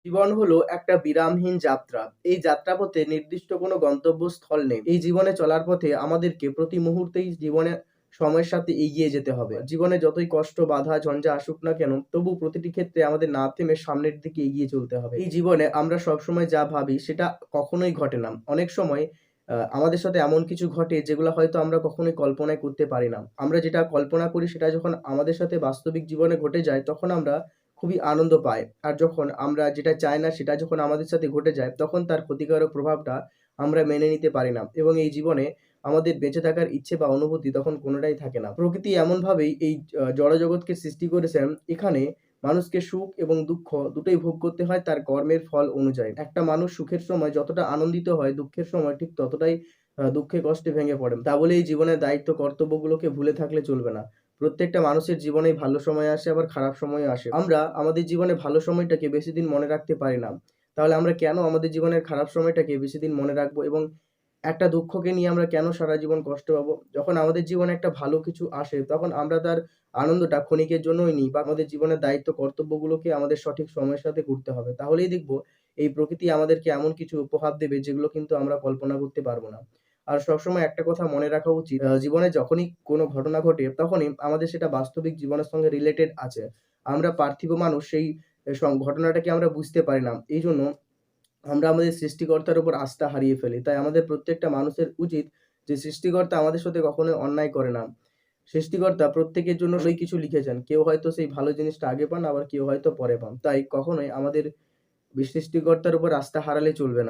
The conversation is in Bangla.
জীবন হলো একটা বিরামহীন যাত্রা। এই যাত্রাপথে নির্দিষ্ট কোনো গন্তব্যস্থল নেই। এই জীবনে চলার পথে আমাদেরকে প্রতি মুহূর্তেই জীবনে সময়ের সাথে এগিয়ে যেতে হবে। জীবনে যতই কষ্ট, বাধা, ঝঞ্ঝা আসুক না কেন, তবু প্রতিটি ক্ষেত্রে আমাদের না থেমে সামনের দিকে এগিয়ে চলতে হবে। এই জীবনে আমরা সবসময় যা ভাবি সেটা কখনোই ঘটে না। অনেক সময় আমাদের সাথে এমন কিছু ঘটে যেগুলা হয়তো আমরা কখনোই কল্পনাই করতে পারি না। আমরা যেটা কল্পনা করি সেটা যখন আমাদের সাথে বাস্তবিক জীবনে ঘটে যায় তখন আমরা খুবই আনন্দ পায়। আর যখন আমরা যেটা চাই না সেটা যখন আমাদের সাথে ঘটে যায়, তখন তার ক্ষতিকারক প্রভাবটা আমরা মেনে নিতে পারি না। এবং এই জীবনে আমাদের বেঁচে থাকার ইচ্ছে বা অনুভূতি তখন কোনোটাই থাকে না। প্রকৃতি এমনভাবেই এই জড়জগৎকে সৃষ্টি করেছেন, এখানে মানুষকে সুখ এবং দুঃখ দুটোই ভোগ করতে হয় তার কর্মের ফল অনুযায়ী। একটা মানুষ সুখের সময় যতটা আনন্দিত হয়, দুঃখের সময় ঠিক ততটাই দুঃখে কষ্টে ভেঙে পড়ে। তা বলে এই জীবনের দায়িত্ব কর্তব্যগুলোকে ভুলে থাকলে চলবে না। প্রত্যেকটা মানুষের জীবনেই ভালো সময় আসে, আবার খারাপ সময়ও আসে। আমরা আমাদের জীবনে ভালো সময়টাকে বেশিদিন মনে রাখতে পারি না। তাহলে আমরা কেন আমাদের জীবনের খারাপ সময়টাকে বেশিদিন মনে রাখবো এবং একটা দুঃখকে নিয়ে আমরা কেন সারা জীবন কষ্ট পাবো? যখন আমাদের জীবনে একটা ভালো কিছু আসে তখন আমরা তার আনন্দটা ক্ষণিকের জন্যই নিই, বা আমাদের জীবনের দায়িত্ব কর্তব্যগুলোকে আমাদের সঠিক সময়ের সাথে করতে হবে। তাহলেই দেখব এই প্রকৃতি আমাদেরকে এমন কিছু উপহার দেবে যেগুলো কিন্তু আমরা কল্পনা করতে পারবো না। আর সবসময় একটা কথা মনে রাখা উচিত, জীবনে যখনই কোনো ঘটনা ঘটে তখনই আমাদের সেটা বাস্তবিক জীবনের সঙ্গে রিলেটেড আছে। আমরা পার্থিব মানুষ, সেই ঘটনাটাকে আমরা বুঝতে পারি না। এইজন্য আমরা আমাদের সৃষ্টিকর্তার উপর আস্থা হারিয়ে ফেলি। তাই আমাদের প্রত্যেকটা মানুষের উচিত যে সৃষ্টিকর্তা আমাদের সাথে কখনোই অন্যায় করে না। সৃষ্টিকর্তা প্রত্যেকের জন্য সেই কিছু লিখেছেন। কেউ হয়তো সেই ভালো জিনিসটা আগে পান, আবার কেউ হয়তো পরে পান। তাই কখনোই আমাদের সৃষ্টিকর্তার উপর আস্থা হারালে চলবে না।